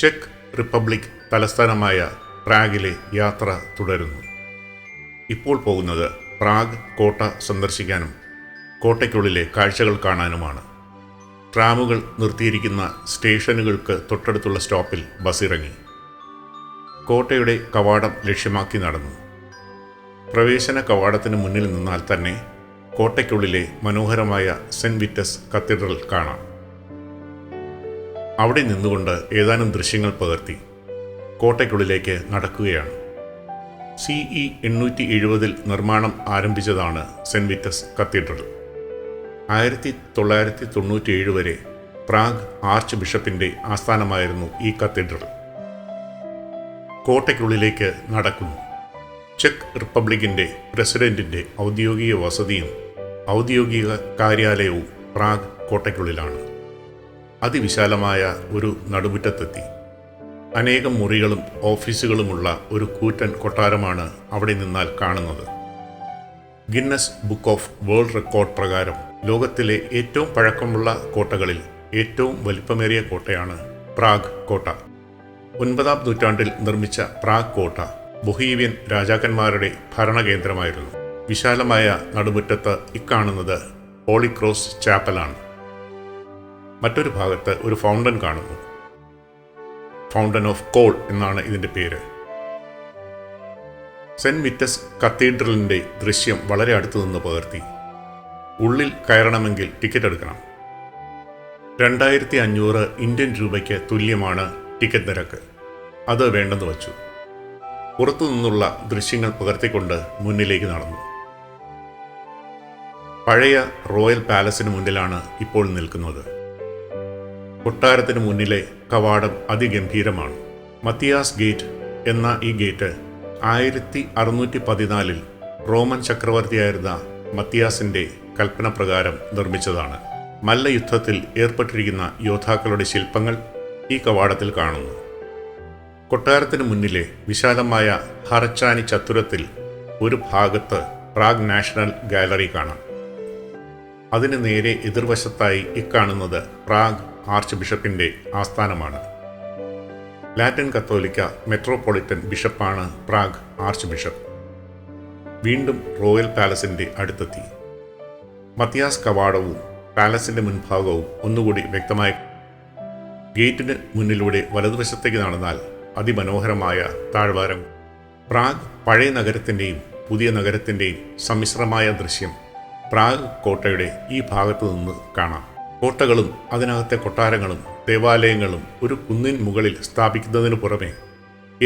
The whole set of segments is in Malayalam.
ചെക്ക് റിപ്പബ്ലിക് തലസ്ഥാനമായ പ്രാഗിലെ യാത്ര തുടരുന്നു. ഇപ്പോൾ പോകുന്നത് പ്രാഗ് കോട്ട സന്ദർശിക്കാനും കോട്ടയ്ക്കുള്ളിലെ കാഴ്ചകൾ കാണാനുമാണ്. ട്രാമുകൾ നിർത്തിയിരിക്കുന്ന സ്റ്റേഷനുകൾക്ക് തൊട്ടടുത്തുള്ള സ്റ്റോപ്പിൽ ബസ് ഇറങ്ങി. കോട്ടയുടെ കവാടം ലക്ഷ്യമാക്കി നടന്നു. പ്രവേശന കവാടത്തിന് മുന്നിൽ നിന്നാൽ തന്നെ കോട്ടയ്ക്കുള്ളിലെ മനോഹരമായ സെന്റ് വിറ്റസ് കത്തീഡ്രൽ കാണാം. അവിടെ നിന്നുകൊണ്ട് ഏതാനും ദൃശ്യങ്ങൾ പകർത്തി കോട്ടയ്ക്കുള്ളിലേക്ക് നടക്കുകയാണ്. CE 870 നിർമ്മാണം ആരംഭിച്ചതാണ് സെന്റ് വിറ്റസ് കത്തീഡ്രൽ. 1997 വരെ പ്രാഗ് ആർച്ച് ബിഷപ്പിൻ്റെ ആസ്ഥാനമായിരുന്നു ഈ കത്തീഡ്രൽ. കോട്ടയ്ക്കുള്ളിലേക്ക് നടക്കുന്നു. ചെക്ക് റിപ്പബ്ലിക്കിൻ്റെ പ്രസിഡന്റിൻ്റെ ഔദ്യോഗിക വസതിയും ഔദ്യോഗിക കാര്യാലയവും പ്രാഗ് കോട്ടയ്ക്കുള്ളിലാണ്. അതിവിശാലമായ ഒരു നടുമുറ്റത്തെത്തി. അനേകം മുറികളും ഓഫീസുകളുമുള്ള ഒരു കൂറ്റൻ കൊട്ടാരമാണ് അവിടെ നിന്നാൽ കാണുന്നത്. Guinness book of world record പ്രകാരം ലോകത്തിലെ ഏറ്റവും പഴക്കമുള്ള കോട്ടകളിൽ ഏറ്റവും വലിപ്പമേറിയ കോട്ടയാണ് പ്രാഗ് കോട്ട. 9-ാം നൂറ്റാണ്ടിൽ നിർമ്മിച്ച പ്രാഗ് കോട്ട ബൊഹീവിയൻ രാജാക്കന്മാരുടെ ഭരണകേന്ദ്രമായിരുന്നു. വിശാലമായ നടുമുറ്റത്ത് ഇക്കാണുന്നത് ഹോളി ക്രോസ് ചാപ്പലാണ്. മറ്റൊരു ഭാഗത്ത് ഒരു ഫൗണ്ടൻ കാണുന്നു. ഫൗണ്ടൻ ഓഫ് കോൾ എന്നാണ് ഇതിൻ്റെ പേര്. സെന്റ് വിറ്റസ് കത്തീഡ്രലിൻ്റെ ദൃശ്യം വളരെ അടുത്തു നിന്ന് പകർത്തി. ഉള്ളിൽ കയറണമെങ്കിൽ ടിക്കറ്റ് എടുക്കണം. 2500 ഇന്ത്യൻ രൂപയ്ക്ക് തുല്യമാണ് ടിക്കറ്റ് നിരക്ക്. അത് വേണ്ടെന്ന് വച്ചു. പുറത്തു നിന്നുള്ള ദൃശ്യങ്ങൾ പകർത്തിക്കൊണ്ട് മുന്നിലേക്ക് നടന്നു. പഴയ റോയൽ പാലസിന് മുന്നിലാണ് ഇപ്പോൾ നിൽക്കുന്നത്. കൊട്ടാരത്തിന് മുന്നിലെ കവാടം അതിഗംഭീരമാണ്. മത്തിയാസ് ഗേറ്റ് എന്ന ഈ ഗേറ്റ് 1614 റോമൻ ചക്രവർത്തിയായിരുന്ന മത്തിയാസിൻ്റെ കൽപ്പന പ്രകാരം നിർമ്മിച്ചതാണ്. മല്ലയുദ്ധത്തിൽ ഏർപ്പെട്ടിരിക്കുന്ന യോദ്ധാക്കളുടെ ശില്പങ്ങൾ ഈ കവാടത്തിൽ കാണുന്നു. കൊട്ടാരത്തിന് മുന്നിലെ വിശാലമായ ഹറച്ചാനി ചത്തുരത്തിൽ ഒരു ഭാഗത്ത് പ്രാഗ് നാഷണൽ ഗാലറി കാണാം. അതിന് നേരെ എതിർവശത്തായി ഇക്കാണുന്നത് പ്രാഗ് ആർച്ച് ബിഷപ്പിൻ്റെ ആസ്ഥാനമാണ്. ലാറ്റിൻ കത്തോലിക്ക മെട്രോപൊളിറ്റൻ ബിഷപ്പാണ് പ്രാഗ് ആർച്ച് ബിഷപ്പ്. വീണ്ടും റോയൽ പാലസിൻ്റെ അടുത്തെത്തി. മത്തിയാസ് കവാടവും പാലസിൻ്റെ മുൻഭാഗവും ഒന്നുകൂടി വ്യക്തമായി. ഗേറ്റിന് മുന്നിലൂടെ വലതുവശത്തേക്ക് നടന്നാൽ അതിമനോഹരമായ താഴ്വാരം. പ്രാഗ് പഴയ നഗരത്തിൻ്റെയും പുതിയ നഗരത്തിൻ്റെയും സമ്മിശ്രമായ ദൃശ്യം പ്രാഗ് കോട്ടയുടെ ഈ ഭാഗത്തു നിന്ന് കാണാം. കോട്ടകളും അതിനകത്തെ കൊട്ടാരങ്ങളും ദേവാലയങ്ങളും ഒരു കുന്നിൻ മുകളിൽ സ്ഥാപിക്കുന്നതിനു പുറമെ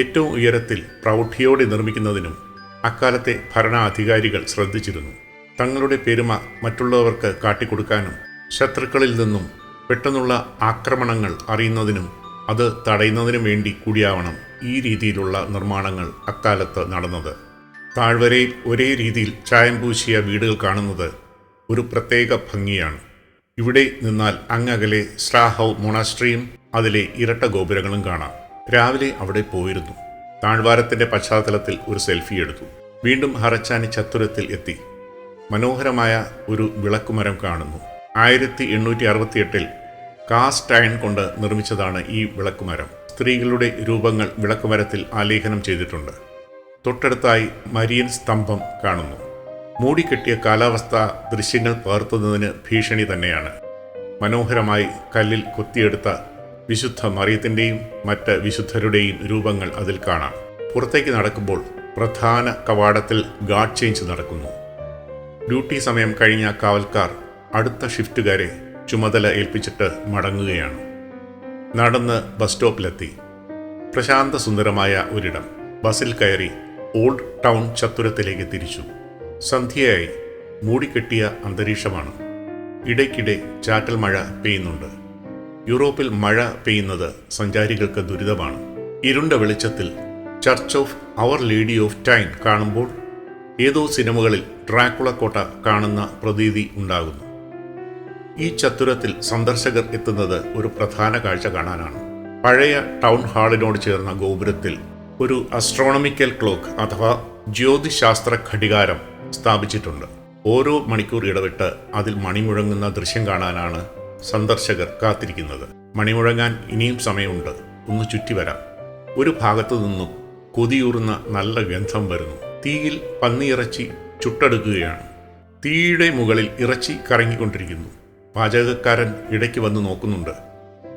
ഏറ്റവും ഉയരത്തിൽ പ്രൗഢിയോടെ നിർമ്മിക്കുന്നതിനും അക്കാലത്തെ ഭരണാധികാരികൾ ശ്രദ്ധിച്ചിരുന്നു. തങ്ങളുടെ പെരുമ മറ്റുള്ളവർക്ക് കാട്ടിക്കൊടുക്കാനും ശത്രുക്കളിൽ നിന്നും പെട്ടെന്നുള്ള ആക്രമണങ്ങൾ അറിയുന്നതിനും അത് തടയുന്നതിനും വേണ്ടി കൂടിയാവണം ഈ രീതിയിലുള്ള നിർമ്മാണങ്ങൾ അക്കാലത്ത് നടന്നത്. താഴ്വരയിൽ ഒരേ രീതിയിൽ ചായം പൂശിയ വീടുകൾ കാണുന്നത് ഒരു പ്രത്യേക ഭംഗിയാണ്. ഇവിടെ നിന്നാൽ അങ്ങകലെ സ്ട്രാഹൗ മൊണാസ്ട്രിയും അതിലെ ഇരട്ട ഗോപുരങ്ങളും കാണാം. രാവിലെ അവിടെ പോയിരുന്നു. താഴ്വാരത്തിൻ്റെ പശ്ചാത്തലത്തിൽ ഒരു സെൽഫി എടുത്തു. വീണ്ടും ഹറച്ചാനി ചത്തുരത്തിൽ എത്തി. മനോഹരമായ ഒരു വിളക്കുമരം കാണുന്നു. 1868 കാസ്റ്റ് അയൺ കൊണ്ട് നിർമ്മിച്ചതാണ് ഈ വിളക്കുമരം. സ്ത്രീകളുടെ രൂപങ്ങൾ വിളക്കുമരത്തിൽ ആലേഖനം ചെയ്തിട്ടുണ്ട്. തൊട്ടടുത്തായി മരിയൻ സ്തംഭം കാണുന്നു. മൂടിക്കെട്ടിയ കാലാവസ്ഥ ദൃശ്യങ്ങൾ പകർത്തുന്നതിന് ഭീഷണി തന്നെയാണ്. മനോഹരമായി കല്ലിൽ കൊത്തിയെടുത്ത വിശുദ്ധ മറിയത്തിൻ്റെയും മറ്റ് വിശുദ്ധരുടെയും രൂപങ്ങൾ അതിൽ കാണാം. പുറത്തേക്ക് നടക്കുമ്പോൾ പ്രധാന കവാടത്തിൽ ഗാർഡ് ചേഞ്ച് നടക്കുന്നു. ഡ്യൂട്ടി സമയം കഴിഞ്ഞ കാവൽക്കാർ അടുത്ത ഷിഫ്റ്റുകാരെ ചുമതല ഏൽപ്പിച്ചിട്ട് മടങ്ങുകയാണ്. നടന്ന് ബസ് സ്റ്റോപ്പിലെത്തി. പ്രശാന്ത സുന്ദരമായ ഒരിടം. ബസ്സിൽ കയറി ഓൾഡ് ടൗൺ ചത്തുരത്തിലേക്ക് തിരിച്ചു. സന്ധ്യയായി. മൂടിക്കെട്ടിയ അന്തരീക്ഷമാണ്. ഇടയ്ക്കിടെ ചാറ്റൽ മഴ പെയ്യുന്നുണ്ട്. യൂറോപ്പിൽ മഴ പെയ്യുന്നത് സഞ്ചാരികൾക്ക് ദുരിതമാണ്. ഇരുണ്ട വെളിച്ചത്തിൽ church of our lady of time കാണുമ്പോൾ ഏതോ സിനിമകളിൽ ഡ്രാക്കുള കോട്ട കാണുന്ന പ്രതീതി ഉണ്ടാകുന്നു. ഈ ചത്തുരത്തിൽ സന്ദർശകർ എത്തുന്നത് ഒരു പ്രധാന കാഴ്ച കാണാനാണ്. പഴയ ടൗൺ ഹാളിനോട് ചേർന്ന ഗോപുരത്തിൽ ഒരു അസ്ട്രോണമിക്കൽ ക്ലോക്ക് അഥവാ ജ്യോതിശാസ്ത്ര ഘടികാരം സ്ഥാപിച്ചിട്ടുണ്ട്. ഓരോ മണിക്കൂർ ഇടവിട്ട് അതിൽ മണിമുഴങ്ങുന്ന ദൃശ്യം കാണാനാണ് സന്ദർശകർ കാത്തിരിക്കുന്നത്. മണിമുഴങ്ങാൻ ഇനിയും സമയമുണ്ട്. ഒന്ന് ചുറ്റി വരാം. ഒരു ഭാഗത്തു നിന്നും കൊതിയൂറുന്ന നല്ല ഗന്ധം വരുന്നു. തീയിൽ പന്നിയിറച്ചി ചുട്ടെടുക്കുകയാണ്. തീയുടെ മുകളിൽ ഇറച്ചി കറങ്ങിക്കൊണ്ടിരിക്കുന്നു. പാചകക്കാരൻ ഇടയ്ക്ക് വന്ന് നോക്കുന്നുണ്ട്.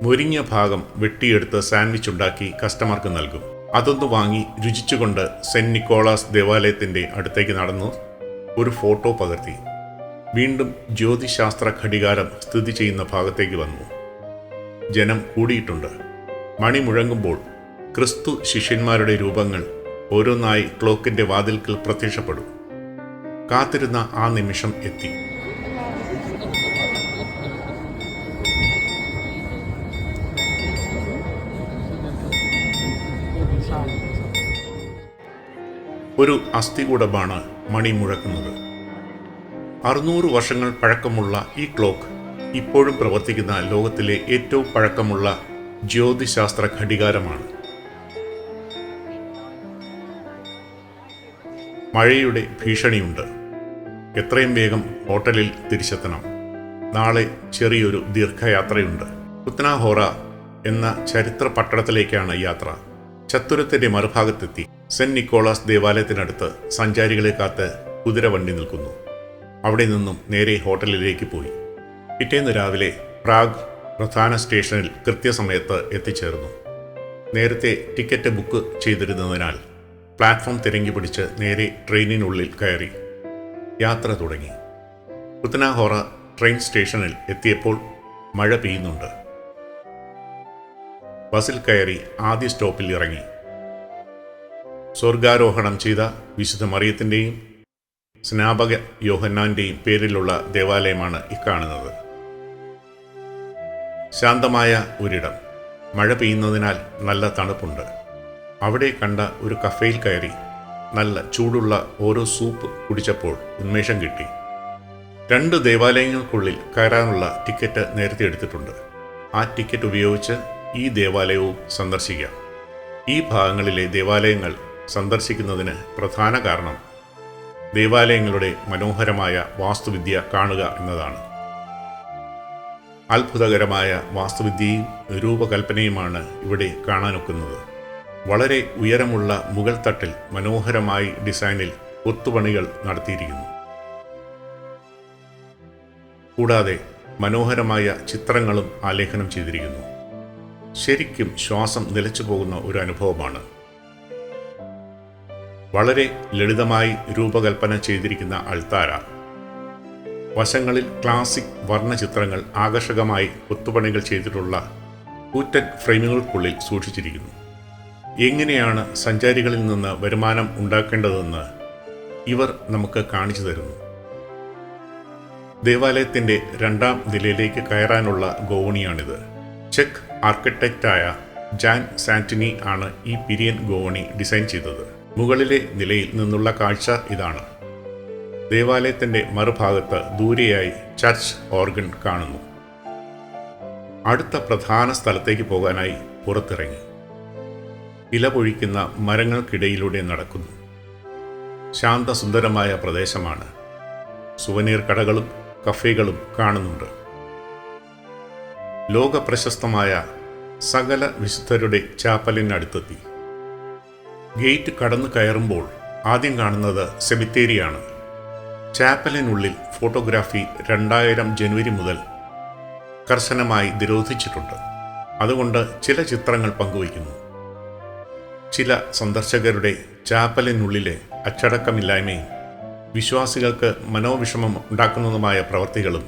മൊരിഞ്ഞ ഭാഗം വെട്ടിയെടുത്ത് സാൻഡ്വിച്ച് ഉണ്ടാക്കി കസ്റ്റമർക്ക് നൽകും. അതൊന്ന് വാങ്ങി രുചിച്ചുകൊണ്ട് സെന്റ് നിക്കോളാസ് ദേവാലയത്തിൻ്റെ അടുത്തേക്ക് നടന്നു ഒരു ഫോട്ടോ പകർത്തി. വീണ്ടും ജ്യോതിശാസ്ത്ര ഘടികാരം സ്ഥിതി ചെയ്യുന്ന ഭാഗത്തേക്ക് വന്നു. ജനം കൂടിയിട്ടുണ്ട്. മണി മുഴങ്ങുമ്പോൾ ക്രിസ്തു ശിഷ്യന്മാരുടെ രൂപങ്ങൾ ഓരോന്നായി ക്ലോക്കിൻ്റെ വാതിൽക്കൽ പ്രത്യക്ഷപ്പെടും. കാത്തിരുന്ന ആ നിമിഷം എത്തി. ഒരു അസ്ഥികൂടമാണ് മണി മുഴക്കുന്നത്. 600 വർഷങ്ങൾ പഴക്കമുള്ള ഈ ക്ലോക്ക് ഇപ്പോഴും പ്രവർത്തിക്കുന്ന ലോകത്തിലെ ഏറ്റവും പഴക്കമുള്ള ജ്യോതിശാസ്ത്ര ഘടികാരമാണ്. മഴയുടെ ഭീഷണിയുണ്ട്. എത്രയും വേഗം ഹോട്ടലിൽ തിരിച്ചെത്തണം. നാളെ ചെറിയൊരു ദീർഘയാത്രയുണ്ട്. കുത്തനാഹോറ എന്ന ചരിത്ര പട്ടണത്തിലേക്കാണ് യാത്ര. ചത്തുരത്തിൻ്റെ മറുഭാഗത്തെത്തി. സെന്റ് നിക്കോളാസ് ദേവാലയത്തിനടുത്ത് സഞ്ചാരികളെ കാത്ത് കുതിരവണ്ടി നിൽക്കുന്നു. അവിടെ നിന്നും നേരെ ഹോട്ടലിലേക്ക് പോയി. പിറ്റേന്ന് രാവിലെ പ്രാഗ് പ്രധാന സ്റ്റേഷനിൽ കൃത്യസമയത്ത് എത്തിച്ചേർന്നു. നേരത്തെ ടിക്കറ്റ് ബുക്ക് ചെയ്തിരുന്നതിനാൽ പ്ലാറ്റ്ഫോം തിരങ്ങി പിടിച്ച് നേരെ ട്രെയിനിനുള്ളിൽ കയറി യാത്ര തുടങ്ങി. കുത്തനാഹോറ ട്രെയിൻ സ്റ്റേഷനിൽ എത്തിയപ്പോൾ മഴ പെയ്യുന്നുണ്ട്. ബസ്സിൽ കയറി ആദ്യ സ്റ്റോപ്പിൽ ഇറങ്ങി. സ്വർഗാരോഹണം ചെയ്ത വിശുദ്ധ മറിയത്തിൻ്റെയും സ്നാപക യോഹന്നാൻ്റെയും പേരിലുള്ള ദേവാലയമാണ് ഇക്കാണുന്നത്. ശാന്തമായ ഒരിടം. മഴ പെയ്യുന്നതിനാൽ നല്ല തണുപ്പുണ്ട്. അവിടെ കണ്ട ഒരു കഫേയിൽ കയറി നല്ല ചൂടുള്ള ഓരോ സൂപ്പ് കുടിച്ചപ്പോൾ ഉന്മേഷം കിട്ടി. 2 ദേവാലയങ്ങൾക്കുള്ളിൽ കയറാനുള്ള ടിക്കറ്റ് നേരത്തെ എടുത്തിട്ടുണ്ട്. ആ ടിക്കറ്റ് ഉപയോഗിച്ച് ഈ ദേവാലയവും സന്ദർശിക്കാം. ഈ ഭാഗങ്ങളിലെ ദേവാലയങ്ങൾ സന്ദർശിക്കുന്നതിന് പ്രധാന കാരണം ദേവാലയങ്ങളുടെ മനോഹരമായ വാസ്തുവിദ്യ കാണുക എന്നതാണ്. അത്ഭുതകരമായ വാസ്തുവിദ്യയും രൂപകൽപ്പനയുമാണ് ഇവിടെ കാണാനൊക്കുന്നത്. വളരെ ഉയരമുള്ള മുകൾ തട്ടിൽ മനോഹരമായി ഡിസൈനിൽ കൊത്തുപണികൾ നടത്തിയിരിക്കുന്നു. കൂടാതെ മനോഹരമായ ചിത്രങ്ങളും ആലേഖനം ചെയ്തിരിക്കുന്നു. ശരിക്കും ശ്വാസം നിലച്ചു പോകുന്ന ഒരു അനുഭവമാണ്. വളരെ ലളിതമായി രൂപകൽപ്പന ചെയ്തിരിക്കുന്ന അൾത്താര. വശങ്ങളിൽ ക്ലാസിക് വർണ്ണചിത്രങ്ങൾ ആകർഷകമായി കൊത്തുപണികൾ ചെയ്തിട്ടുള്ള കൂറ്റൻ ഫ്രെയിമുകൾക്കുള്ളിൽ സൂക്ഷിച്ചിരിക്കുന്നു. എങ്ങനെയാണ് സഞ്ചാരികളിൽ നിന്ന് വരുമാനം ഉണ്ടാക്കേണ്ടതെന്ന് ഇവർ നമുക്ക് കാണിച്ചു തരുന്നു. ദേവാലയത്തിൻ്റെ 2ാം നിലയിലേക്ക് കയറാനുള്ള ഗോവണിയാണിത്. ചെക്ക് ആർക്കിടെക്റ്റായ ജാൻ സാന്റിനി ആണ് ഈ പിരിയൻ ഗോവണി ഡിസൈൻ ചെയ്തത്. മുകളിലെ നിലയിൽ നിന്നുള്ള കാഴ്ച ഇതാണ്. ദേവാലയത്തിൻ്റെ മറുഭാഗത്ത് ദൂരെയായി ചർച്ച് ഓർഗൻ കാണുന്നു. അടുത്ത പ്രധാന സ്ഥലത്തേക്ക് പോകാനായി പുറത്തിറങ്ങി. ഇല പൊഴിക്കുന്ന മരങ്ങൾക്കിടയിലൂടെ നടക്കുന്നു. ശാന്തസുന്ദരമായ പ്രദേശമാണ്. സുവനീർ കടകളും കഫേകളും കാണുന്നുണ്ട്. ലോകപ്രശസ്തമായ സകല വിശുദ്ധരുടെ ചാപ്പലിനടുത്തെത്തി. ഗേറ്റ് കടന്നു കയറുമ്പോൾ ആദ്യം കാണുന്നത് സെമിത്തേരിയാണ്. ചാപ്പലിനുള്ളിൽ ഫോട്ടോഗ്രാഫി 2000 ജനുവരി മുതൽ കർശനമായി നിരോധിച്ചിട്ടുണ്ട്. അതുകൊണ്ട് ചില ചിത്രങ്ങൾ പങ്കുവയ്ക്കുന്നു. ചില സന്ദർശകരുടെ ചാപ്പലിനുള്ളിലെ അച്ചടക്കമില്ലായ്മയും വിശ്വാസികൾക്ക് മനോവിഷമം ഉണ്ടാക്കുന്നതുമായ പ്രവൃത്തികളും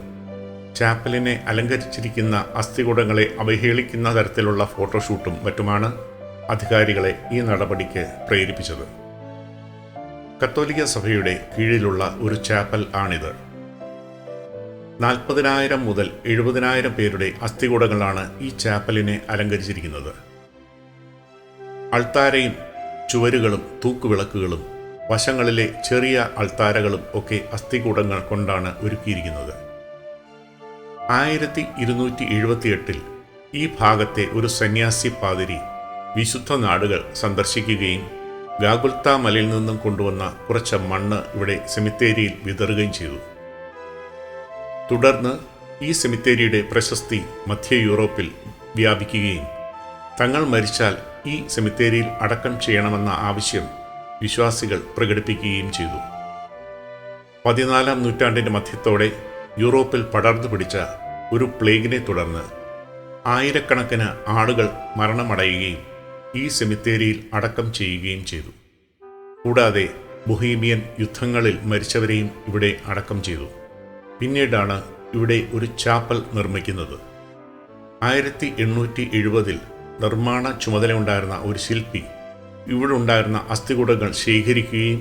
ചാപ്പലിനെ അലങ്കരിച്ചിരിക്കുന്ന അസ്ഥികൂടങ്ങളെ അവഹേളിക്കുന്ന തരത്തിലുള്ള ഫോട്ടോഷൂട്ടും മറ്റുമാണ് അധികാരികളെ ഈ നടപടിക്ക് പ്രേരിപ്പിച്ചത്. കത്തോലിക്ക സഭയുടെ കീഴിലുള്ള ഒരു ചാപ്പൽ ആണിത്. 40,000 മുതൽ 70,000 പേരുടെ അസ്ഥികൂടങ്ങളാണ് ഈ ചാപ്പലിനെ അലങ്കരിച്ചിരിക്കുന്നത്. അൾത്താരയും ചുവരുകളും തൂക്കുവിളക്കുകളും വശങ്ങളിലെ ചെറിയ അൾത്താരകളും ഒക്കെ അസ്ഥികൂടങ്ങൾ കൊണ്ടാണ് ഒരുക്കിയിരിക്കുന്നത്. 1278 ഈ ഭാഗത്തെ ഒരു സന്യാസി പാതിരി വിശുദ്ധ നാടുകൾ സന്ദർശിക്കുകയും ഗാഗുൽത്ത മലയിൽ നിന്നും കൊണ്ടുവന്ന കുറച്ച് മണ്ണ് ഇവിടെ സെമിത്തേരിയിൽ വിതറുകയും ചെയ്തു. തുടർന്ന് ഈ സെമിത്തേരിയുടെ പ്രശസ്തി മധ്യ യൂറോപ്പിൽ വ്യാപിക്കുകയും തങ്ങൾ മരിച്ചാൽ ഈ സെമിത്തേരിയിൽ അടക്കം ചെയ്യണമെന്ന ആവശ്യം വിശ്വാസികൾ പ്രകടിപ്പിക്കുകയും ചെയ്തു. 14-ാം നൂറ്റാണ്ടിൻ്റെ മധ്യത്തോടെ യൂറോപ്പിൽ പടർന്നു പിടിച്ച ഒരു പ്ലേഗിനെ തുടർന്ന് ആയിരക്കണക്കിന് ആളുകൾ മരണമടയുകയും ഈ സെമിത്തേരിയിൽ അടക്കം ചെയ്യുകയും ചെയ്തു. കൂടാതെ ബൊഹീമിയൻ യുദ്ധങ്ങളിൽ മരിച്ചവരെയും ഇവിടെ അടക്കം ചെയ്തു. പിന്നീടാണ് ഇവിടെ ഒരു ചാപ്പൽ നിർമ്മിക്കുന്നത്. 1870-ൽ നിർമ്മാണ ചുമതലയുണ്ടായിരുന്ന ഒരു ശില്പി ഇവിടെ ഉണ്ടായിരുന്ന അസ്ഥികൂടങ്ങൾ ശേഖരിക്കുകയും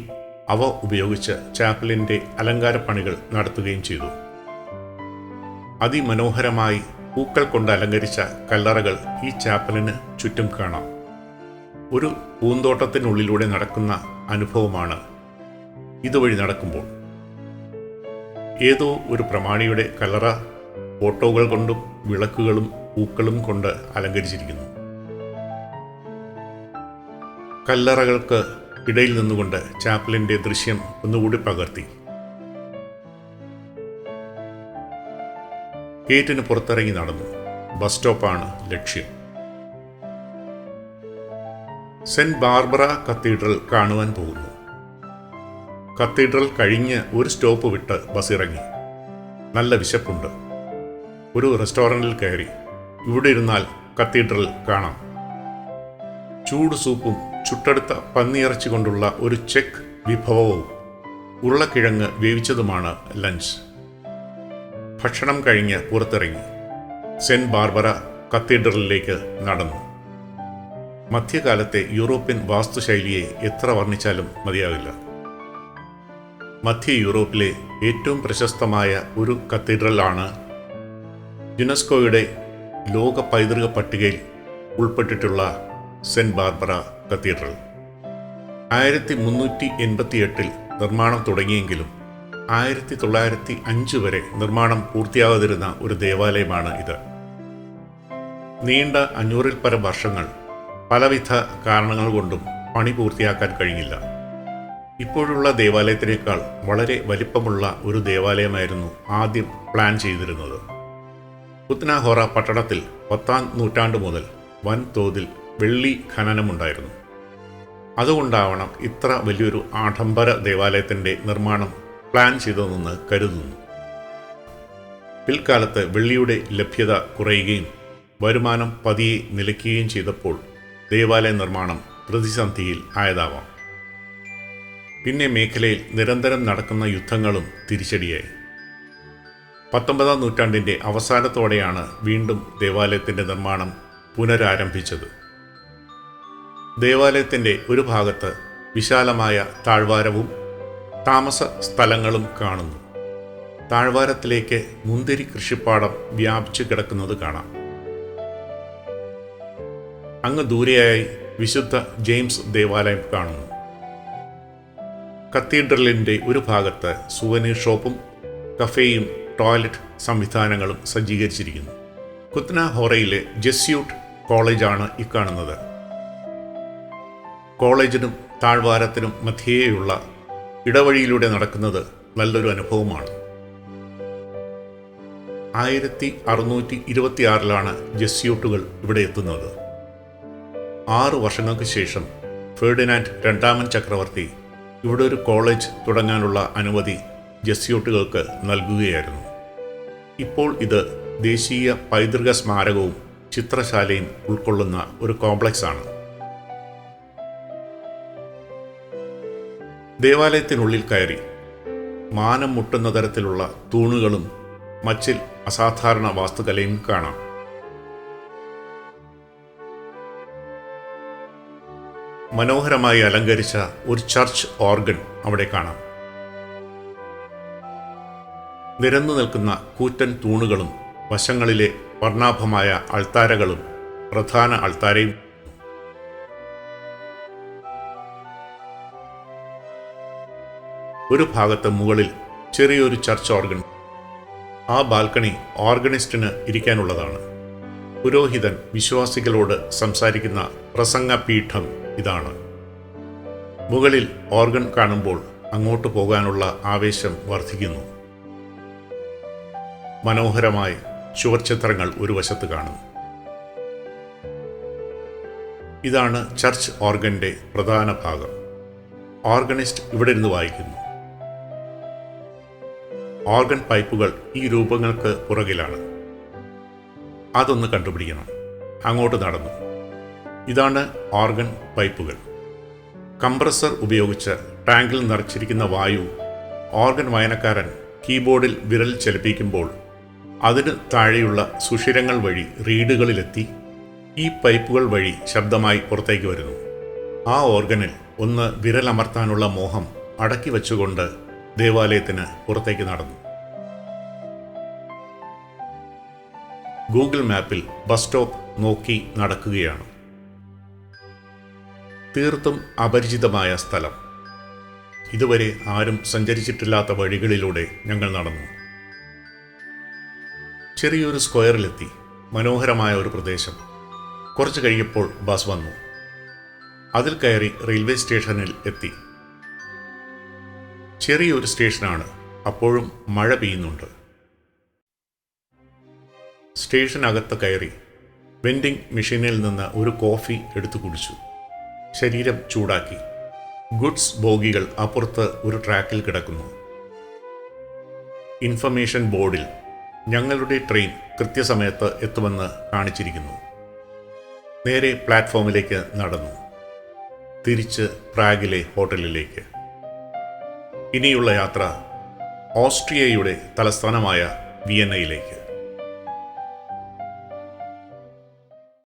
അവ ഉപയോഗിച്ച് ചാപ്പലിൻ്റെ അലങ്കാരപ്പണികൾ നടത്തുകയും ചെയ്തു. അതിമനോഹരമായി പൂക്കൾ കൊണ്ട് അലങ്കരിച്ച കല്ലറകൾ ഈ ചാപ്പലിന് ചുറ്റും കാണാം. ഒരു പൂന്തോട്ടത്തിനുള്ളിലൂടെ നടക്കുന്ന അനുഭവമാണ് ഇതുവഴി നടക്കുമ്പോൾ. ഏതോ ഒരു പ്രമാണിയുടെ കല്ലറ ഫോട്ടോകൾ കൊണ്ടും വിളക്കുകളും പൂക്കളും കൊണ്ട് അലങ്കരിച്ചിരിക്കുന്നു. കല്ലറകൾക്ക് ഇടയിൽ നിന്നുകൊണ്ട് ചാപ്പലിൻ്റെ ദൃശ്യം ഒന്നുകൂടി പകർത്തി. ഗേറ്റിന് പുറത്തിറങ്ങി നടന്നു. ബസ് സ്റ്റോപ്പാണ് ലക്ഷ്യം. സെന്റ് ബാർബറ കത്തീഡ്രൽ കാണുവാൻ പോകുന്നു. കത്തീഡ്രൽ കഴിഞ്ഞ് ഒരു സ്റ്റോപ്പ് വിട്ട് ബസ് ഇറങ്ങി. നല്ല വിശപ്പുണ്ട്. ഒരു റെസ്റ്റോറൻറ്റിൽ കയറി. ഇവിടെ ഇരുന്നാൽ കത്തീഡ്രൽ കാണാം. ചൂട് സൂപ്പും ചുട്ടെടുത്ത പന്നിയിറച്ചി കൊണ്ടുള്ള ഒരു ചെക്ക് വിഭവവും ഉരുളക്കിഴങ്ങ് വേവിച്ചതുമാണ് ലഞ്ച്. ഭക്ഷണം കഴിഞ്ഞ് പുറത്തിറങ്ങി സെന്റ് ബാർബറ കത്തീഡ്രലിലേക്ക് നടന്നു. മധ്യകാലത്തെ യൂറോപ്യൻ വാസ്തുശൈലിയെ എത്ര വർണ്ണിച്ചാലും മതിയാവില്ല. മധ്യ യൂറോപ്പിലെ ഏറ്റവും പ്രശസ്തമായ ഒരു കത്തീഡ്രലാണ് യുനെസ്കോയുടെ ലോക പൈതൃക പട്ടികയിൽ ഉൾപ്പെട്ടിട്ടുള്ള സെന്റ് ബാർബറ കത്തീഡ്രൽ. 1388-ൽ നിർമ്മാണം തുടങ്ങിയെങ്കിലും 1905 വരെ നിർമ്മാണം പൂർത്തിയാകാതിരുന്ന ഒരു ദേവാലയമാണ് ഇത്. നീണ്ട 500-ൽ പരം വർഷങ്ങൾ പലവിധ കാരണങ്ങൾ കൊണ്ടും പണി പൂർത്തിയാക്കാൻ കഴിഞ്ഞില്ല. ഇപ്പോഴുള്ള ദേവാലയത്തിനേക്കാൾ വളരെ വലിപ്പമുള്ള ഒരു ദേവാലയമായിരുന്നു ആദ്യം പ്ലാൻ ചെയ്തിരുന്നത്. കുത്നാഹോറ പട്ടണത്തിൽ 10-ാം നൂറ്റാണ്ട് മുതൽ വൻതോതിൽ വെള്ളി ഖനനമുണ്ടായിരുന്നു. അതുകൊണ്ടാവണം ഇത്ര വലിയൊരു ആഡംബര ദേവാലയത്തിൻ്റെ നിർമ്മാണം പ്ലാൻ ചെയ്തതെന്ന് കരുതുന്നു. പിൽക്കാലത്ത് വെള്ളിയുടെ ലഭ്യത കുറയുകയും വരുമാനം പതിയെ നിലയ്ക്കുകയും ചെയ്തപ്പോൾ ദേവാലയ നിർമ്മാണം പ്രതിസന്ധിയിൽ ആയതാവാം. പിന്നെ മേഖലയിൽ നിരന്തരം നടക്കുന്ന യുദ്ധങ്ങളും തിരിച്ചടിയായി. 19-ാം നൂറ്റാണ്ടിൻ്റെ അവസാനത്തോടെയാണ് വീണ്ടും ദേവാലയത്തിൻ്റെ നിർമ്മാണം പുനരാരംഭിച്ചത്. ദേവാലയത്തിൻ്റെ ഒരു ഭാഗത്ത് വിശാലമായ താഴ്വാരവും താമസ സ്ഥലങ്ങളും കാണുന്നു. താഴ്വാരത്തിലേക്ക് മുന്തിരി കൃഷിപ്പാടം വ്യാപിച്ചു കിടക്കുന്നത് കാണാം. അങ്ങ് ദൂരെയായി വിശുദ്ധ ജെയിംസ് ദേവാലയം കാണുന്നു. കത്തീഡ്രലിൻ്റെ ഒരു ഭാഗത്ത് സുവനീർ ഷോപ്പും കഫേയും ടോയ്ലറ്റ് സംവിധാനങ്ങളും സജ്ജീകരിച്ചിരിക്കുന്നു. കുത്നാഹോറയിലെ ജെസ്യൂട്ട് കോളേജാണ് ഇക്കാണുന്നത്. കോളേജിനും താഴ്വാരത്തിനും മധ്യേയുള്ള ഇടവഴിയിലൂടെ നടക്കുന്നത് നല്ലൊരു അനുഭവമാണ്. 1626-ലാണ് ജെസ്യൂട്ടുകൾ ഇവിടെ എത്തുന്നത്. 6 വർഷങ്ങൾക്ക് ശേഷം ഫെർഡിനാൻഡ് രണ്ടാമൻ ചക്രവർത്തി ഇവിടെ ഒരു കോളേജ് തുടങ്ങാനുള്ള അനുമതി ജെസ്യൂട്ടുകൾക്ക് നൽകുകയായിരുന്നു. ഇപ്പോൾ ഇത് ദേശീയ പൈതൃക സ്മാരകവും ചിത്രശാലയും ഉൾക്കൊള്ളുന്ന ഒരു കോംപ്ലക്സാണ്. ദേവാലയത്തിനുള്ളിൽ കയറി മാനം മുട്ടുന്ന തരത്തിലുള്ള തൂണുകളും മച്ചിൽ അസാധാരണ വാസ്തുകലയും കാണാം. മനോഹരമായി അലങ്കരിച്ച ഒരു ചർച്ച് ഓർഗൻ അവിടെ കാണാം. നിരന്നു നിൽക്കുന്ന കൂറ്റൻ തൂണുകളും വശങ്ങളിലെ വർണ്ണാഭമായ അൾത്താരകളും പ്രധാന അൾത്താരയും ഒരു ഭാഗത്ത് മുകളിൽ ചെറിയൊരു ചർച്ച് ഓർഗൻ. ആ ബാൽക്കണി ഓർഗനിസ്റ്റിന് ഇരിക്കാനുള്ളതാണ്. പുരോഹിതൻ വിശ്വാസികളോട് സംസാരിക്കുന്ന പ്രസംഗപീഠം ഇതാണ്. മുകളിൽ ഓർഗൻ കാണുമ്പോൾ അങ്ങോട്ട് പോകാനുള്ള ആവേശം വർദ്ധിക്കുന്നു. മനോഹരമായ ചുവർച്ചിത്രങ്ങൾ ഒരു വശത്ത് കാണുന്നു. ഇതാണ് ചർച്ച് ഓർഗൻ്റെ പ്രധാന ഭാഗം. ഓർഗനിസ്റ്റ് ഇവിടെ ഇരുന്ന് വായിക്കുന്നു. ഓർഗൻ പൈപ്പുകൾ ഈ രൂപങ്ങൾക്ക് പുറകിലാണ്. അതൊന്ന് കണ്ടുപിടിക്കണം. അങ്ങോട്ട് നടന്നു. ഇതാണ് ഓർഗൻ പൈപ്പുകൾ. കംപ്രസർ ഉപയോഗിച്ച് ടാങ്കിൽ നിറച്ചിരിക്കുന്ന വായു ഓർഗൻ വായനക്കാരൻ കീബോർഡിൽ വിരൽ ചലിപ്പിക്കുമ്പോൾ അതിന് താഴെയുള്ള സുഷിരങ്ങൾ വഴി റീഡുകളിലെത്തി ഈ പൈപ്പുകൾ വഴി ശബ്ദമായി പുറത്തേക്ക് വരുന്നു. ആ ഓർഗനിൽ ഒന്ന് വിരലമർത്താനുള്ള മോഹം അടക്കി വച്ചുകൊണ്ട് ദേവാലയത്തിന് പുറത്തേക്ക് നടന്നു. ഗൂഗിൾ മാപ്പിൽ ബസ് സ്റ്റോപ്പ് നോക്കി നടക്കുകയാണ്. തീർത്തും അപരിചിതമായ സ്ഥലം. ഇതുവരെ ആരും സഞ്ചരിച്ചിട്ടില്ലാത്ത വഴികളിലൂടെ ഞങ്ങൾ നടന്നു. ചെറിയൊരു സ്ക്വയറിലെത്തി. മനോഹരമായ ഒരു പ്രദേശം. കുറച്ച് കഴിഞ്ഞപ്പോൾ ബസ് വന്നു. അതിൽ കയറി റെയിൽവേ സ്റ്റേഷനിൽ എത്തി. ചെറിയൊരു സ്റ്റേഷനാണ്. അപ്പോഴും മഴ പെയ്യുന്നുണ്ട്. സ്റ്റേഷനകത്ത് കയറി വെൻഡിങ് മെഷീനിൽ നിന്ന് ഒരു കോഫി എടുത്തു കുടിച്ചു. ശരീരം ചൂടാക്കി. ഗുഡ്സ് ബോഗികൾ അപ്പുറത്ത് ഒരു ട്രാക്കിൽ കിടക്കുന്നു. ഇൻഫർമേഷൻ ബോർഡിൽ ഞങ്ങളുടെ ട്രെയിൻ കൃത്യസമയത്ത് എത്തുമെന്ന് കാണിച്ചിരിക്കുന്നു. നേരെ പ്ലാറ്റ്ഫോമിലേക്ക് നടന്നു. തിരിച്ച് പ്രാഗിലെ ഹോട്ടലിലേക്ക്. ഇനിയുള്ള യാത്ര ഓസ്ട്രിയയുടെ തലസ്ഥാനമായ വിയന്നയിലേക്ക്.